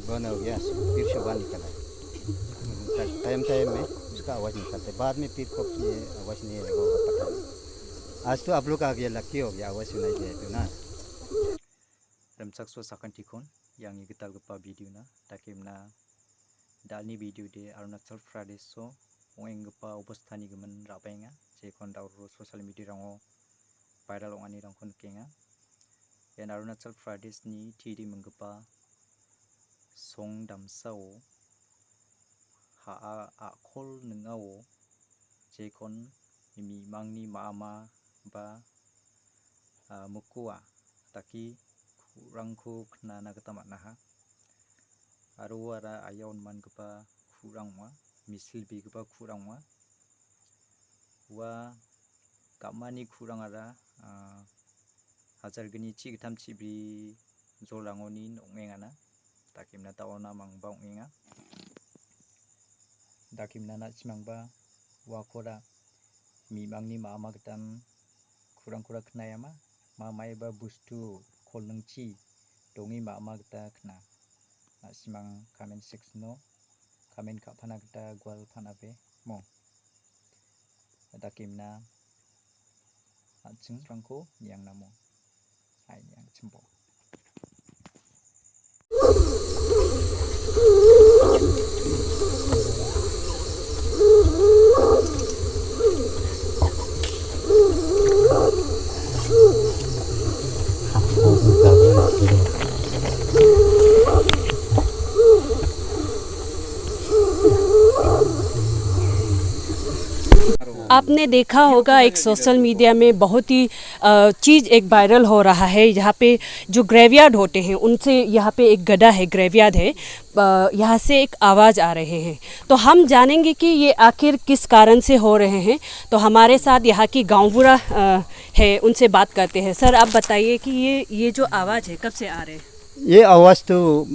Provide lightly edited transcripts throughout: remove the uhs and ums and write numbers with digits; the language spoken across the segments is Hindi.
बंद हो गया, फिर सुबह निकला। टाइम टाइम में उसका आवाज़ निकलता है, बाद में फिर कब ये आवाज़ नहीं आएगा होगा पता नहीं। आज तो आप लोग आ गया, लक्की हो गया, आवाज़ सुनाई दिया तो ना। रमसाक्सो साखन थिखन yang gital gepa video na takimna dalni video de Arunachal Pradesh so ong gepa obosthani gemen rapainga jekon dauro social media rango viral ongani rangkon kenga yan Arunachal Pradesh ni thiri menggepa song damsao ha a khol nengao jekon mi mangni maama ba mukua taki kurangku kena nagatamat naha aru ara ayon man gepa kurang ma misil bi gepa kurang ma wa kamani kurang ara hajar geni chi gitam chi bi zolangoni nongenga na takimna taona mangba ongenga dakimna na chimangba wa koda mi mangni mama gitam kurang kurang kena ya ma mai ba bustu kolengci dongi mama kita kena simang comment section no comment ka phana kita gwal phana pe mo dakimna aching rangko yang namo ai yang chimbo आपने देखा होगा एक सोशल मीडिया में बहुत ही चीज़ एक वायरल हो रहा है। यहाँ पे जो ग्रेवयार्ड होते हैं उनसे यहाँ पे एक गड्ढा है, ग्रेवयार्ड है, यहाँ से एक आवाज़ आ रहे हैं। तो हम जानेंगे कि ये आखिर किस कारण से हो रहे हैं। तो हमारे साथ यहाँ की गाँवबुढ़ा है, उनसे बात करते हैं। सर आप बताइए कि ये जो आवाज़ है कब से आ रहे हैं? ये आवाज़ तो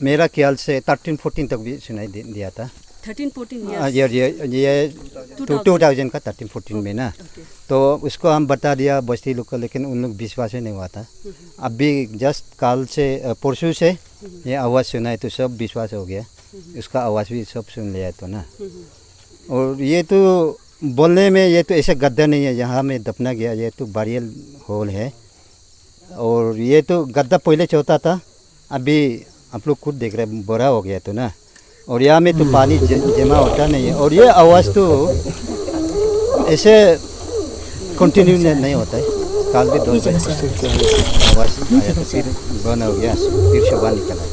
मेरा ख्याल से 13-14 तक भी सुनाई दिया था। 13-14 ये 2000 का 13-14 में ना। तो उसको हम बता दिया बस्ती लोग को, लेकिन उन लोग विश्वास ही नहीं हुआ था। अभी जस्ट काल से परसों से ये आवाज़ सुनाई तो सब विश्वास हो गया, उसका आवाज़ भी सब सुन लिया तो ना। और ये तो बोलने में ये तो ऐसा गड्ढा नहीं है यहाँ में दफना गया, ये तो बरियल होल है। और ये तो गड्ढा पहले छोटा था, अभी आप लोग खुद देख रहे बड़ा हो गया तो ना। और यहाँ में तो पानी जमा होता नहीं है। और ये आवाज़ तो ऐसे कंटिन्यू नहीं होता है। काल भी 2 बजे आवाज़ आया तो फिर बंद हो गया, फिर सुबह निकला।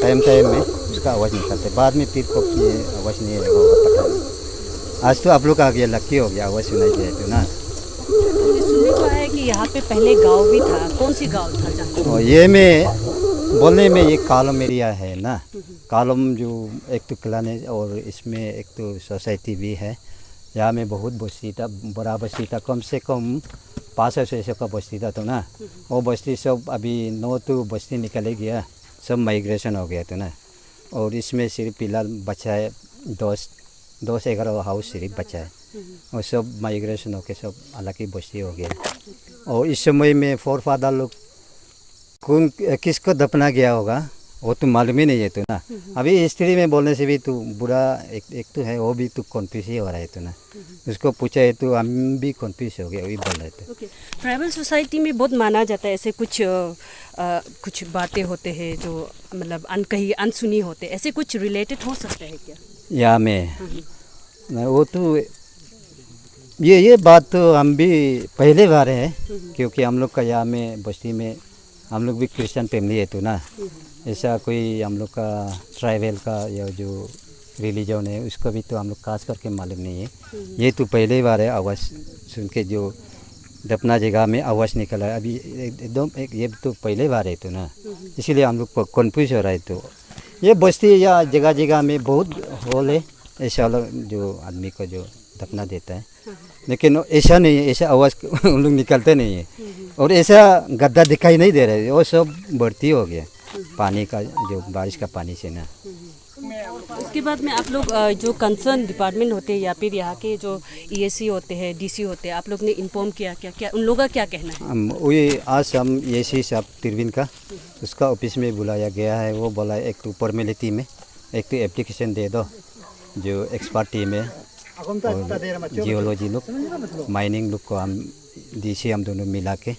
टाइम टाइम में उसका आवाज़ निकलता है, बाद में फिर कब ये आवाज़ नहीं आएगा होगा पता नहीं। आज तो आप लोग आ गया, लक्की हो गया, आवाज़ सुनाई दिया तो ना। सुनने को है कि यहाँ पे पहले गांव भी था, कौन सी गांव था जहाँ? ये में बोलने में ये कॉलम एरिया है ना। कॉलम जो एक तो क्लान है और इसमें एक तो सोसाइटी भी है। यहाँ में बहुत बस्ती था, बड़ा बस्ती था, कम से कम 500-600 का बस्ती था तो ना। वो बस्ती सब अभी 9 तो बस्ती निकले गया, सब माइग्रेशन हो गया तो ना। और इसमें सिर्फ फिलहाल बचा है 10-11 हाउस सिर्फ बचा है, और सब माइग्रेशन होके सब अलग ही बस्ती हो गया। और इस समय में फोर फादर लोग कौन किसको दफना गया होगा वो तो मालूम ही नहीं है तो ना। अभी हिस्ट्री में बोलने से भी तो बुरा एक तो है, वो भी तो कन्फ्यूज ही हो रहा है तो ना। उसको पूछा है तो हम भी कन्फ्यूज हो गए, वही बोल रहे थे। ट्राइबल सोसाइटी में बहुत माना जाता है ऐसे कुछ बातें होते हैं जो मतलब कहीं अनसुनी होते, ऐसे कुछ रिलेटेड हो सकते हैं क्या? यहाँ में वो तो ये बात तो हम भी पहले बार है, क्योंकि हम लोग का यहाँ में बस्ती में हम लोग भी क्रिश्चियन फैमिली है तो ना। ऐसा कोई हम लोग का ट्राइबल का या जो रिलीजन है उसको भी तो हम लोग खास करके मालूम नहीं है। ये तो पहले बार है आवाज़ सुन के जो दफना जगह में आवाज़ निकला है, अभी एकदम ये तो पहले बार है तो ना। इसीलिए हम लोग कन्फ्यूज हो रहा है। तो ये बस्ती या जगह जगह में बहुत होल है ऐसा जो आदमी को जो दफना देता है, लेकिन ऐसा नहीं है, ऐसा आवाज़ उन लोग निकलते नहीं है। और ऐसा गड्ढा दिखाई नहीं दे रहा है, वो सब बढ़ती हो गया पानी का, जो बारिश का पानी से ना। उसके बाद में आप लोग जो कंसर्न डिपार्टमेंट होते हैं या फिर यहाँ के जो ESC होते हैं, DC होते हैं, आप लोग ने इन्फॉर्म किया क्या उन लोगों का क्या कहना है? वही आज हम ESC साहब तिरविन का उसका ऑफिस में बुलाया गया है। वो बोला एक तो फॉर्मेलिटी में एक तो एप्लीकेशन दे दो, जो एक्सपर्ट टीम है और जियोलॉजी लोग, माइनिंग लोग को हम डीसी हम दोनों मिला के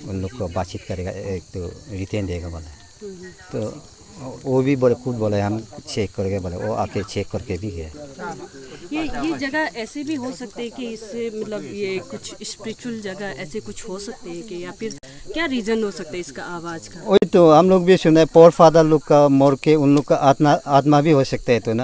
उन लोग को बातचीत करेगा, एक तो रिटेन देगा बोला। तो वो भी बोले, खुद बोले हम चेक करके, बोले वो आके चेक करके भी गए। ये जगह ऐसे भी हो सकते हैं कि इससे मतलब ये कुछ स्पिरिचुअल जगह ऐसे कुछ हो सकते हैं कि, या फिर क्या रीज़न हो सकता है इसका आवाज़ का? वही तो हम लोग भी सुना है, पोर फादर लोग का मर के उन लोग का आत्मा भी हो सकता है तो ना।